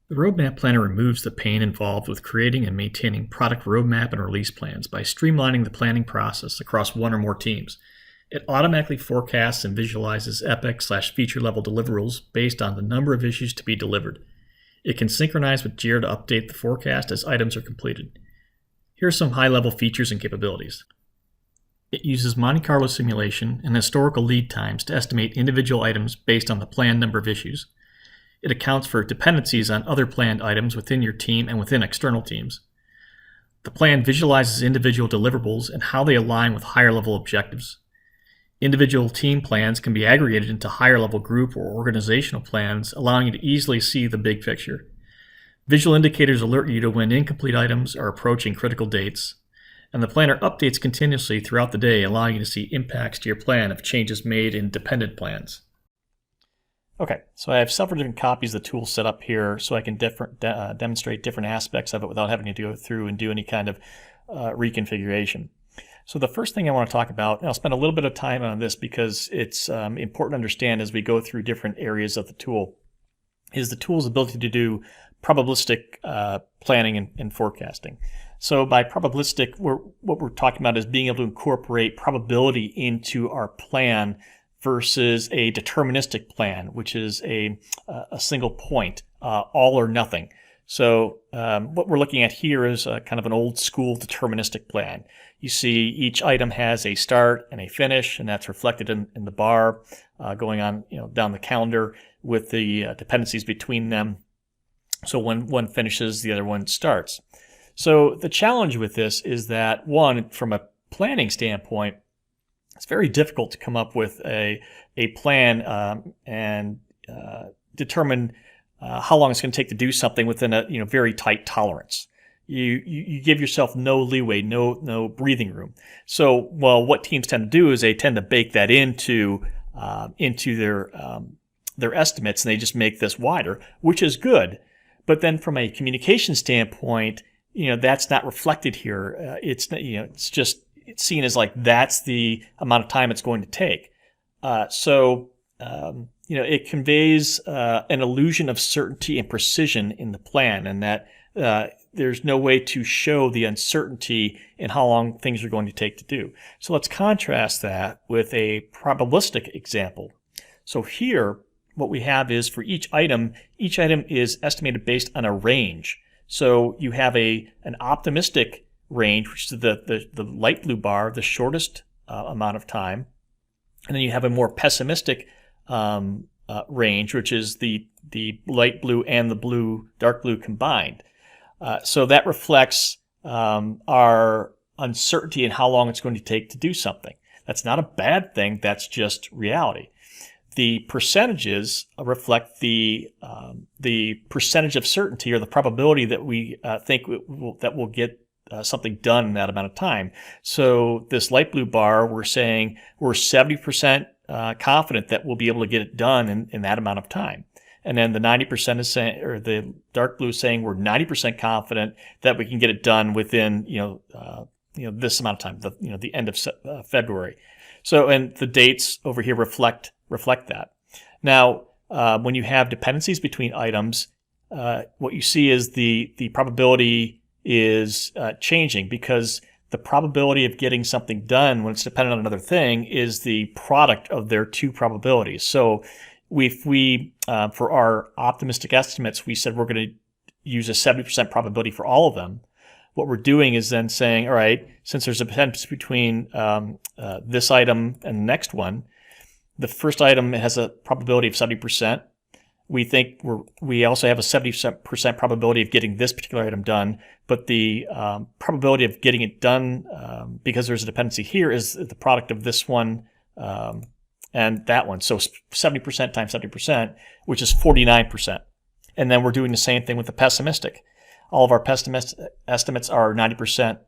The Roadmap Planner removes the pain involved with creating and maintaining product roadmap and release plans by streamlining the planning process across one or more teams. It automatically forecasts and visualizes epic/feature level deliverables based on the number of issues to be delivered. It can synchronize with Jira to update the forecast as items are completed. Here are some high-level features and capabilities. It uses Monte Carlo simulation and historical lead times to estimate individual items based on the planned number of issues. It accounts for dependencies on other planned items within your team and within external teams. The plan visualizes individual deliverables and how they align with higher-level objectives. Individual team plans can be aggregated into higher-level group or organizational plans, allowing you to easily see the big picture. Visual indicators alert you to when incomplete items are approaching critical dates, and the planner updates continuously throughout the day, allowing you to see impacts to your plan of changes made in dependent plans. Okay, so I have several different copies of the tool set up here so I can demonstrate different aspects of it without having to go through and do any kind of reconfiguration. So the first thing I want to talk about, and I'll spend a little bit of time on this because it's important to understand as we go through different areas of the tool, is the tool's ability to do probabilistic planning and forecasting. So by probabilistic, what we're talking about is being able to incorporate probability into our plan versus a deterministic plan, which is a single point, all or nothing. So what we're looking at here is kind of an old school deterministic plan. You see each item has a start and a finish, and that's reflected in the bar going on down the calendar with the dependencies between them. So when one finishes, the other one starts. So the challenge with this is that, one, from a planning standpoint, it's very difficult to come up with a plan and determine how long it's going to take to do something within a very tight tolerance. You give yourself no leeway, no breathing room. So, what teams tend to do is they tend to bake that into their estimates, and they just make this wider, which is good. But then, from a communication standpoint, that's not reflected here. It's seen as like that's the amount of time it's going to take. It conveys an illusion of certainty and precision in the plan, and that there's no way to show the uncertainty in how long things are going to take to do. So let's contrast that with a probabilistic example. So here, what we have is for each item is estimated based on a range. So you have an optimistic range, which is the light blue bar, the shortest amount of time. And then you have a more pessimistic range, which is the light blue and the dark blue combined. So that reflects our uncertainty in how long it's going to take to do something. That's not a bad thing. That's just reality. The percentages reflect the percentage of certainty, or the probability that we think that we'll get something done in that amount of time. So this light blue bar, we're saying we're 70% confident that we'll be able to get it done in that amount of time. And then the 90% is saying, or the dark blue is saying we're 90% confident that we can get it done within this amount of time, the end of February. So, and the dates over here reflect that. Now, when you have dependencies between items, what you see is the probability is changing, because the probability of getting something done when it's dependent on another thing is the product of their two probabilities. So if we, for our optimistic estimates, we said we're going to use a 70% probability for all of them. What we're doing is then saying, all right, since there's a dependence between this item and the next one, the first item has a probability of 70%. We think we also have a 70% probability of getting this particular item done, but the probability of getting it done, because there's a dependency here, is the product of this one and that one. So 70% times 70%, which is 49%. And then we're doing the same thing with the pessimistic. All of our pessimistic estimates are 90%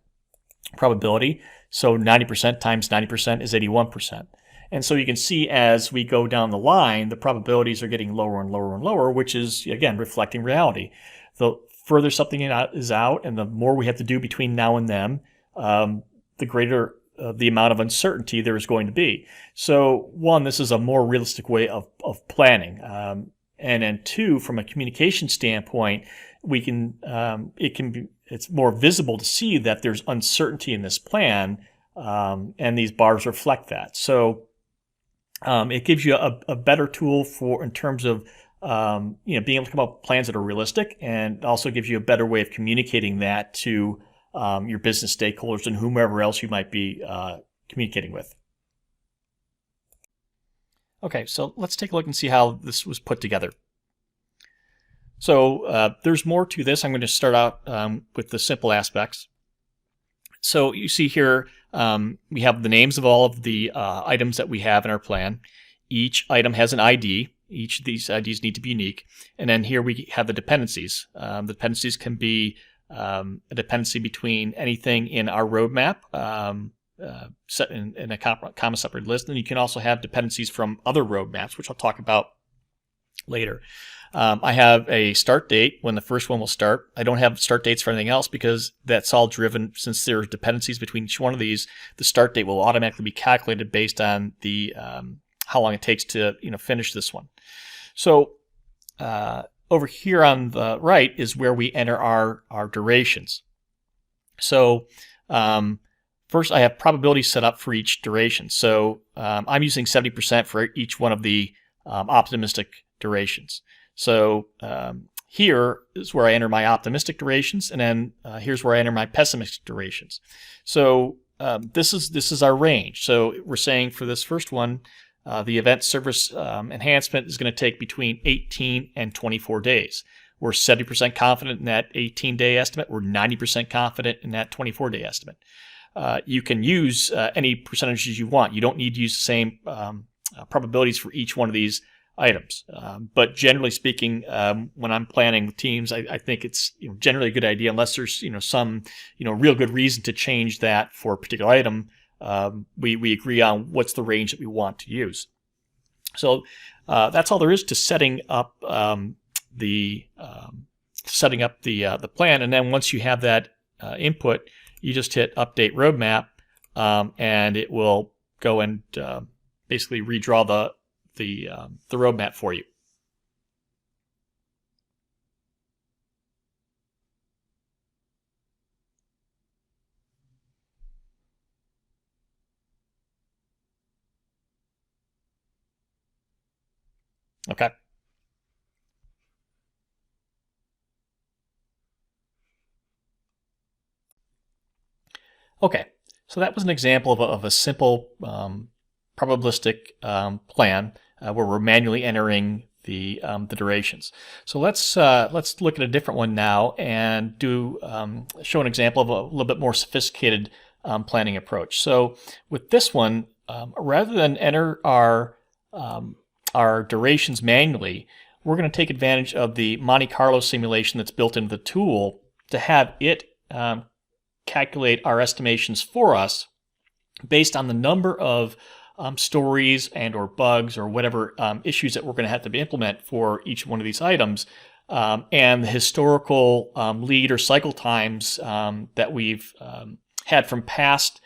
probability, so 90% times 90% is 81%. And so you can see as we go down the line, the probabilities are getting lower and lower and lower, which is, again, reflecting reality. The further something is out and the more we have to do between now and then, the greater the amount of uncertainty there is going to be. So, one, this is a more realistic way of planning. And then two, from a communication standpoint, we can it's more visible to see that there's uncertainty in this plan, and these bars reflect that. So it gives you a better tool for in terms of being able to come up with plans that are realistic, and also gives you a better way of communicating that to your business stakeholders and whomever else you might be communicating with. Okay, so let's take a look and see how this was put together. So there's more to this. I'm going to start out with the simple aspects. So you see here, we have the names of all of the items that we have in our plan. Each item has an ID. Each of these IDs need to be unique. And then here we have the dependencies. The dependencies can be a dependency between anything in our roadmap, set in a comma separated list. And you can also have dependencies from other roadmaps, which I'll talk about later. I have a start date when the first one will start. I don't have start dates for anything else because that's all driven, since there are dependencies between each one of these, the start date will automatically be calculated based on the how long it takes to finish this one. So over here on the right is where we enter our durations. So first, I have probabilities set up for each duration. So I'm using 70% for each one of the optimistic durations. So here is where I enter my optimistic durations, and then here's where I enter my pessimistic durations. So this is our range. So we're saying for this first one, the event service enhancement is going to take between 18 and 24 days. We're 70% confident in that 18-day estimate. We're 90% confident in that 24-day estimate. You can use any percentages you want. You don't need to use the same probabilities for each one of these items. But generally speaking, when I'm planning with teams, I think it's generally a good idea, unless there's some real good reason to change that for a particular item. We agree on what's the range that we want to use. So that's all there is to setting up the plan. And then once you have that input, you just hit Update Roadmap, and it will go and basically redraw the roadmap for you. Okay. Okay, so that was an example of a simple probabilistic plan where we're manually entering the durations. So let's look at a different one now and show an example of a little bit more sophisticated planning approach. So with this one, rather than enter our durations manually, we're going to take advantage of the Monte Carlo simulation that's built into the tool to have it calculate our estimations for us based on the number of stories and or bugs or whatever issues that we're going to have to implement for each one of these items, and the historical lead or cycle times that we've had from past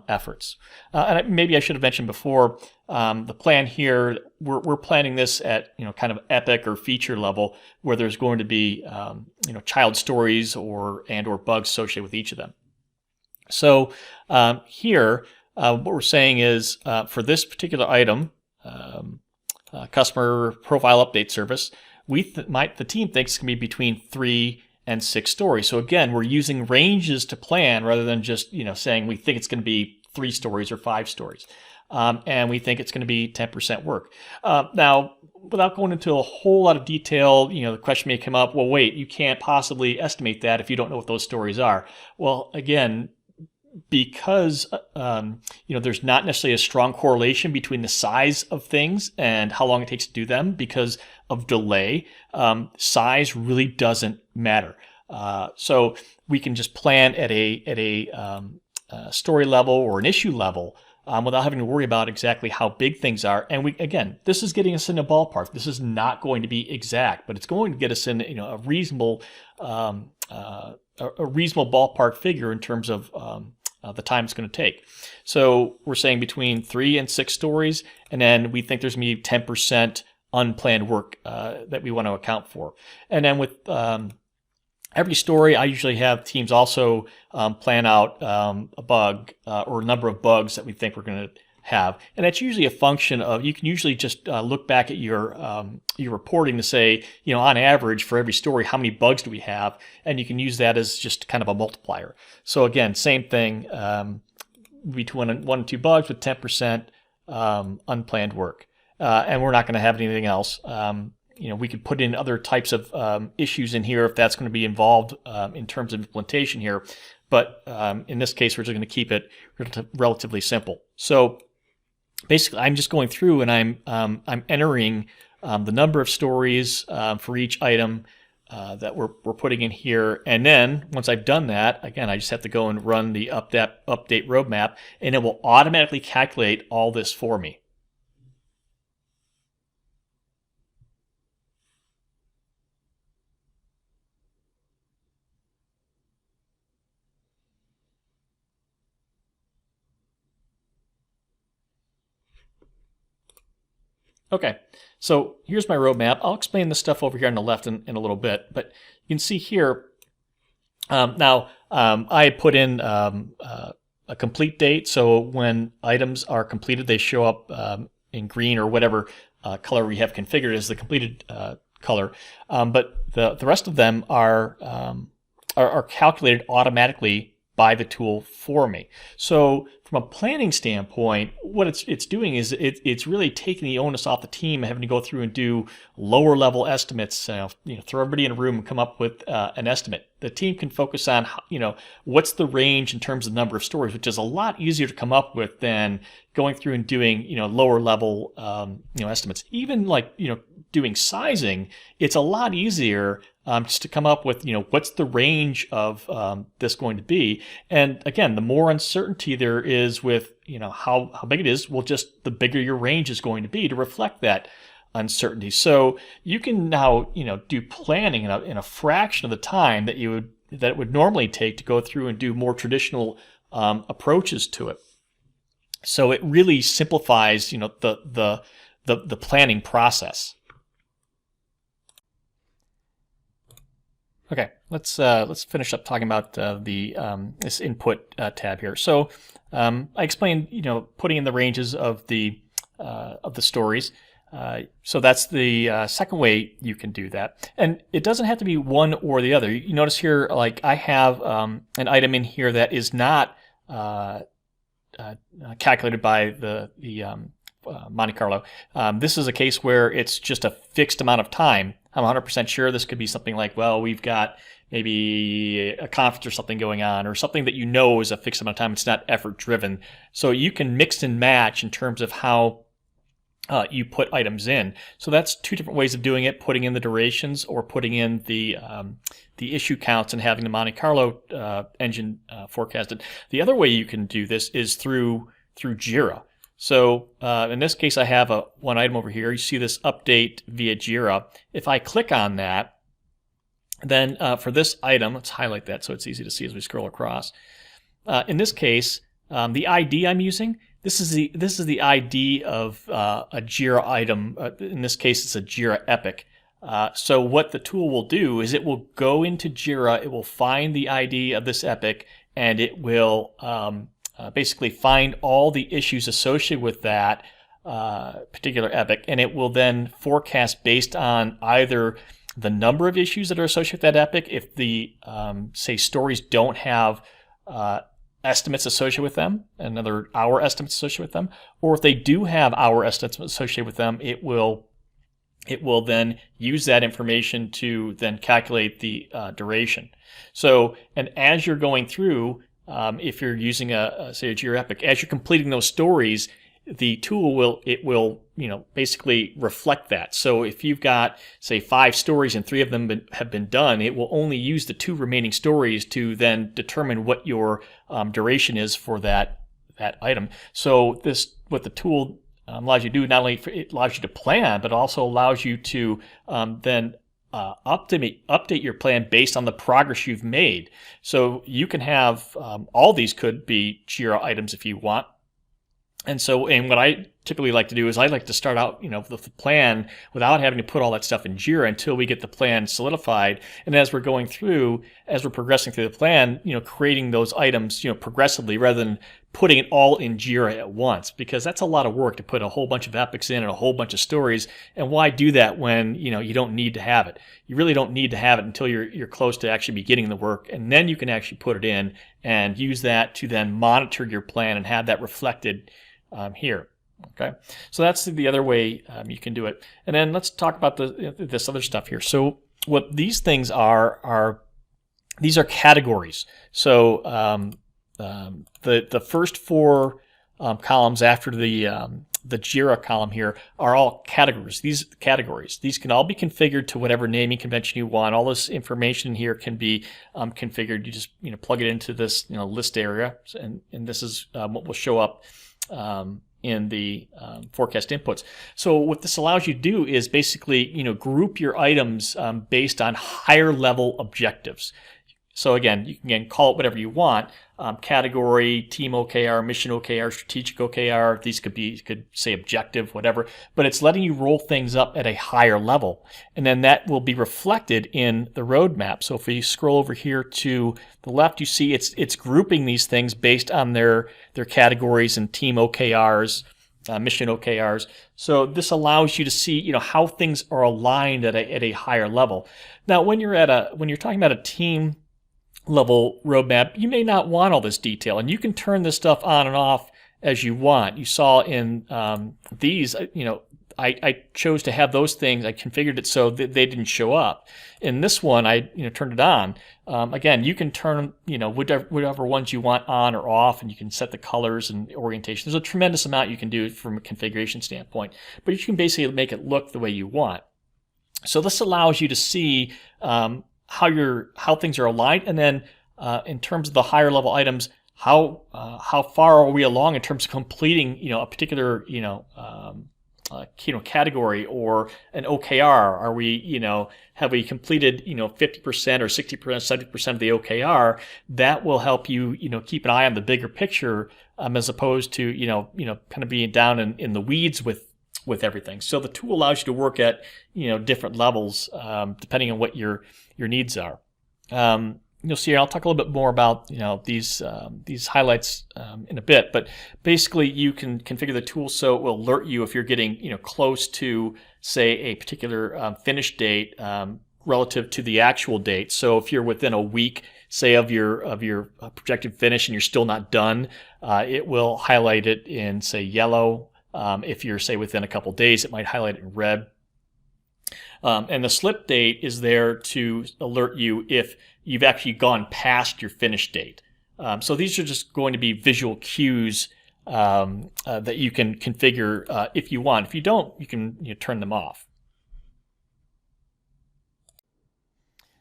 efforts. And maybe I should have mentioned before, the plan here, we're planning this at kind of epic or feature level, where there's going to be child stories or bugs associated with each of them. So here, what we're saying is for this particular item, customer profile update service, the team thinks it's going to be between 3 and 6 stories. So again, we're using ranges to plan rather than just saying we think it's going to be 3 stories or 5 stories, and we think it's going to be 10% work. Now, without going into a whole lot of detail, the question may come up: well, wait, you can't possibly estimate that if you don't know what those stories are. Well, again, because there's not necessarily a strong correlation between the size of things and how long it takes to do them because of delay. Size really doesn't matter. So we can just plan at a story level or an issue level without having to worry about exactly how big things are. And this is getting us in a ballpark. This is not going to be exact, but it's going to get us in a reasonable ballpark figure in terms of the time it's going to take. So we're saying between 3 and 6 stories, and then we think there's going to be 10% unplanned work that we want to account for. And then with every story, I usually have teams also plan out a bug or a number of bugs that we think we're going to have, and that's usually a function of, you can usually just look back at your reporting to say, on average for every story, how many bugs do we have, and you can use that as just kind of a multiplier. So again, same thing, between 1 and 2 bugs with 10% unplanned work, and we're not going to have anything else. We could put in other types of issues in here if that's going to be involved in terms of implementation here, but in this case, we're just going to keep it relatively simple. So basically, I'm just going through and I'm entering the number of stories for each item that we're putting in here, and then once I've done that, again, I just have to go and run the update roadmap, and it will automatically calculate all this for me. Okay, so here's my roadmap. I'll explain this stuff over here on the left in a little bit, but you can see here, now I put in a complete date, so when items are completed, they show up in green or whatever color we have configured as the completed color, but the rest of them are calculated automatically by the tool for me. So from a planning standpoint, what it's doing is it's really taking the onus off the team, having to go through and do lower level estimates, throw everybody in a room and come up with an estimate. The team can focus on, what's the range in terms of number of stories, which is a lot easier to come up with than going through and doing, lower level, estimates. Even like, doing sizing, it's a lot easier just to come up with, what's the range of this going to be. And again, the more uncertainty there is with, how big it is, well, just the bigger your range is going to be to reflect that uncertainty. So you can now, do planning in a fraction of the time that it would normally take to go through and do more traditional approaches to it. So it really simplifies, the planning process. Okay, let's finish up talking about this input tab here. So I explained, putting in the ranges of the stories. So that's the second way you can do that, and it doesn't have to be one or the other. You notice here, like I have an item in here that is not calculated by the Monte Carlo. This is a case where it's just a fixed amount of time. I'm 100% sure this could be something like, well, we've got maybe a conference or something going on, or something that is a fixed amount of time. It's not effort driven. So you can mix and match in terms of how you put items in. So that's two different ways of doing it: putting in the durations or putting in the issue counts and having the Monte Carlo engine forecasted. The other way you can do this is through Jira. So in this case, I have one item over here. You see this update via Jira. If I click on that, then for this item, let's highlight that so it's easy to see as we scroll across. In this case, the ID I'm using, this is the ID of a Jira item. In this case, it's a Jira Epic. So what the tool will do is it will go into Jira, it will find the ID of this epic, and it will basically find all the issues associated with that particular epic, and it will then forecast based on either the number of issues that are associated with that epic, if the say stories don't have estimates associated with them, another hour estimates associated with them, or if they do have hour estimates associated with them, it will then use that information to then calculate the duration. So, and as you're going through, if you're using say a Jira Epic, as you're completing those stories, the tool will basically reflect that. So if you've got, say, 5 stories and 3 of them have been done, it will only use the 2 remaining stories to then determine what your duration is for that item. So what the tool allows you to do, not only it allows you to plan, but also allows you to then update your plan based on the progress you've made. So you can have all these could be Jira items if you want. And what I typically like to do is I like to start out, with the plan without having to put all that stuff in Jira until we get the plan solidified. And as we're progressing through the plan, creating those items, progressively rather than putting it all in Jira at once, because that's a lot of work to put a whole bunch of epics in and a whole bunch of stories. And why do that when, you don't need to have it? You really don't need to have it until you're close to actually beginning the work. And then you can actually put it in and use that to then monitor your plan and have that reflected here. Okay, so that's the other way you can do it. And then let's talk about this other stuff here. So what these things are these are categories. So the first four columns after the Jira column here are all categories. These can all be configured to whatever naming convention you want. All this information here can be configured. You just plug it into this list area, and this is what will show up in the forecast inputs. So what this allows you to do is basically group your items based on higher level objectives. So again, you can call it whatever you want. Category, team OKR, mission OKR, strategic OKR. These could say objective, whatever. But it's letting you roll things up at a higher level. And then that will be reflected in the roadmap. So if we scroll over here to the left, you see it's grouping these things based on their categories and team OKRs, mission OKRs. So this allows you to see how things are aligned at a higher level. Now when you're talking about a team level roadmap, you may not want all this detail, and you can turn this stuff on and off as you want. You saw in these, I chose to have those things. I configured it so that they didn't show up. In this one, I turned it on. Again, you can turn whatever ones you want on or off, and you can set the colors and orientation. There's a tremendous amount you can do from a configuration standpoint, but you can basically make it look the way you want. So this allows you to see how things are aligned, and then in terms of the higher level items, how far are we along in terms of completing a particular category or an OKR? Are we have we completed 50% or 60%, 70% of the OKR? That will help you keep an eye on the bigger picture as opposed to kind of being down in the weeds with everything. So the tool allows you to work at different levels depending on what your needs are. You'll see I'll talk a little bit more about these highlights in a bit, but basically you can configure the tool so it will alert you if you're getting close to, say, a particular finish date relative to the actual date. So if you're within a week, say, of your projected finish and you're still not done, it will highlight it in, say, yellow. If you're, say, within a couple days, it might highlight it in red. And the slip date is there to alert you if you've actually gone past your finish date. So these are just going to be visual cues that you can configure if you want. If you don't, you can turn them off.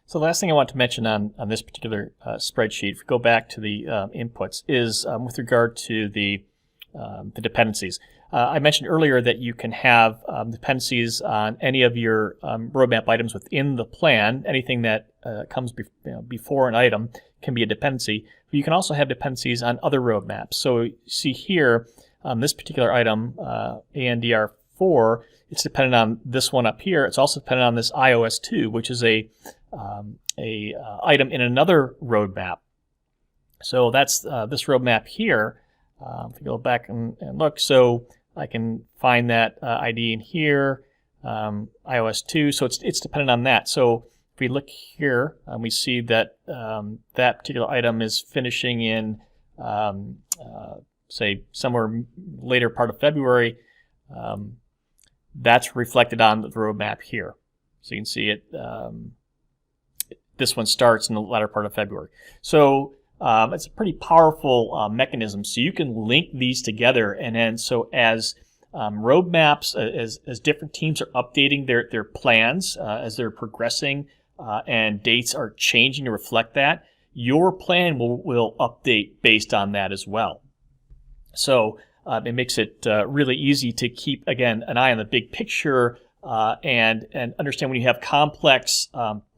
So the last thing I want to mention on this particular spreadsheet, if we go back to the inputs, is with regard to the dependencies. I mentioned earlier that you can have dependencies on any of your roadmap items within the plan. Anything that comes before an item can be a dependency. But you can also have dependencies on other roadmaps. So you see here, this particular item, ANDR4, it's dependent on this one up here. It's also dependent on this iOS2, which is a item in another roadmap. So that's this roadmap here. If we go back and look, so I can find that ID in here, iOS2, so it's dependent on that. So if we look here, we see that that particular item is finishing in, say, somewhere later part of February. That's reflected on the roadmap here. So you can see it, this one starts in the latter part of February. So it's a pretty powerful mechanism. So you can link these together, and then so as roadmaps, as different teams are updating their plans, as they're progressing, and dates are changing to reflect that, your plan will update based on that as well. So it makes it really easy to keep, again, an eye on the big picture and understand when you have complex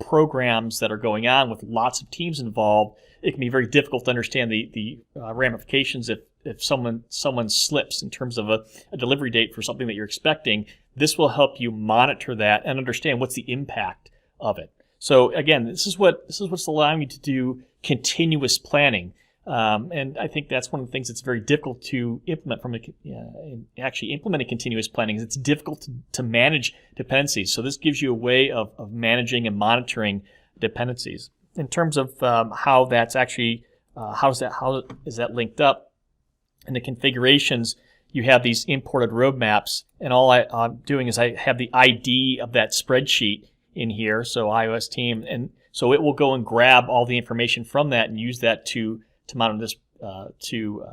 programs that are going on with lots of teams involved, it can be very difficult to understand the ramifications if someone slips in terms of a delivery date for something that you're expecting. This will help you monitor that and understand what's the impact of it. So again, this is what's allowing you to do continuous planning. And I think that's one of the things that's very difficult to implement actually implementing continuous planning is it's difficult to manage dependencies. So this gives you a way of managing and monitoring dependencies. In terms of how that's actually, how is that linked up? In the configurations, you have these imported roadmaps, and all I'm doing is I have the ID of that spreadsheet in here, so iOS team, and so it will go and grab all the information from that and use that to monitor this, to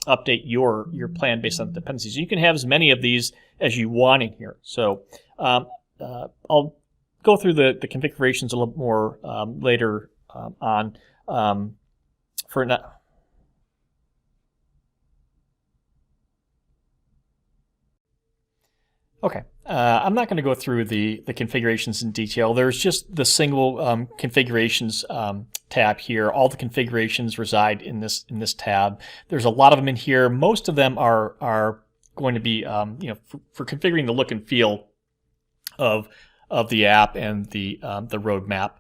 update your plan based on the dependencies. You can have as many of these as you want in here. So I'll go through the configurations a little more later on. For now. Okay, I'm not going to go through the configurations in detail. There's just the single configurations tab here. All the configurations reside in this tab. There's a lot of them in here. Most of them are going to be for configuring the look and feel of the app and the roadmap.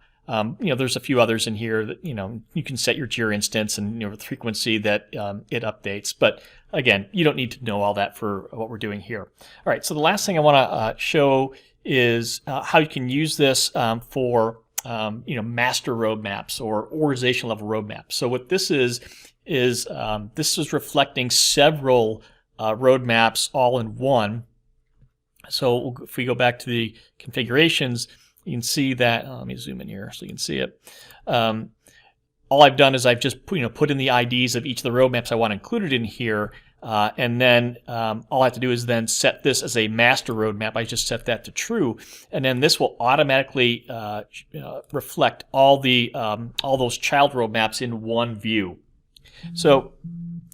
There's a few others in here that you can set your Jira instance and the frequency that it updates. But again, you don't need to know all that for what we're doing here. All right, so the last thing I want to show is how you can use this for master roadmaps or organization level roadmaps. So what this is this is reflecting several roadmaps all in one. So if we go back to the configurations, you can see that, let me zoom in here so you can see it. All I've done is I've just put in the IDs of each of the roadmaps I want included in here, and then all I have to do is then set this as a master roadmap. I just set that to true, and then this will automatically reflect all those child roadmaps in one view. So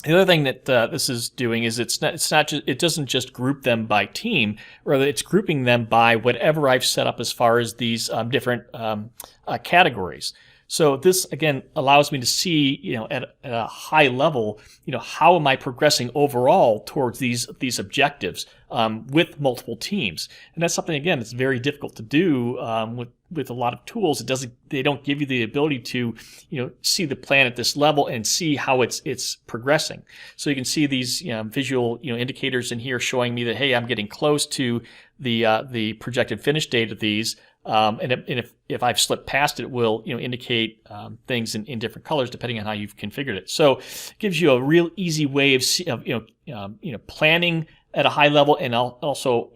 the other thing that this is doing is it doesn't just group them by team, rather it's grouping them by whatever I've set up as far as these different categories. So this again allows me to see, at a high level, how am I progressing overall towards these objectives with multiple teams, and that's something again it's very difficult to do with a lot of tools. They don't give you the ability to see the plan at this level and see how it's progressing. So you can see these visual indicators in here showing me that, hey, I'm getting close to the projected finish date of these. And if I've slipped past it, it will indicate things in different colors depending on how you've configured it. So it gives you a real easy way of planning at a high level, and also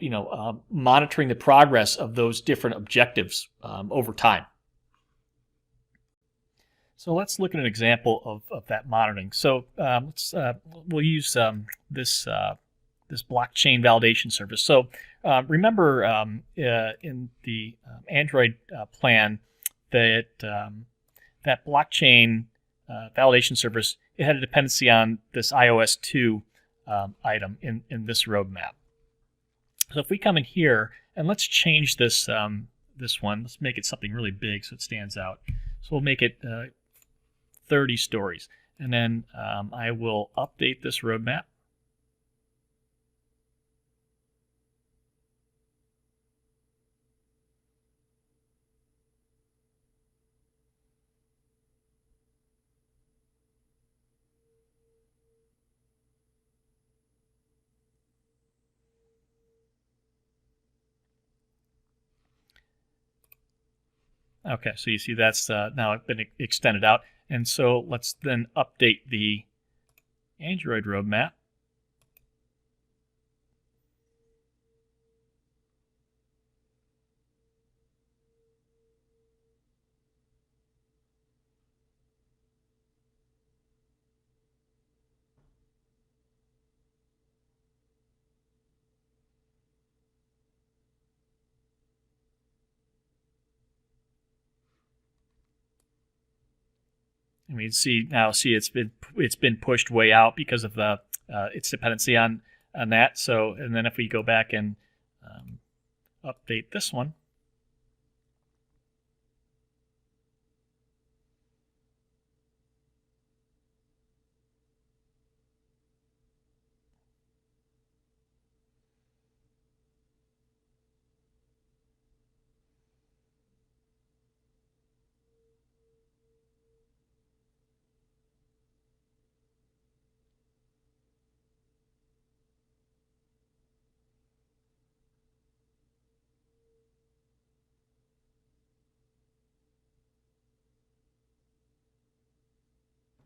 monitoring the progress of those different objectives over time. So let's look at an example of that monitoring. So we'll use this blockchain validation service. So remember in the Android plan that that blockchain validation service, it had a dependency on this iOS 2 item in this roadmap. So if we come in here and let's change this this one, let's make it something really big so it stands out. So we'll make it 30 stories, and then I will update this roadmap. Okay, so you see that's now been extended out. And so let's then update the Android roadmap. And we see it's been pushed way out because of its dependency on that. So, and then if we go back and update this one.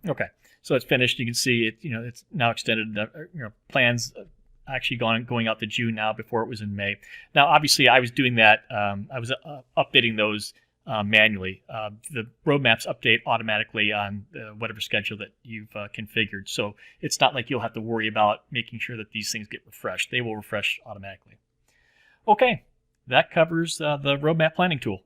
Okay, so it's finished. You can see it. It's now extended. Plans actually going out to June now. Before it was in May. Now, obviously, I was doing that. I was updating those manually. The roadmaps update automatically on whatever schedule that you've configured. So it's not like you'll have to worry about making sure that these things get refreshed. They will refresh automatically. Okay, that covers the roadmap planning tool.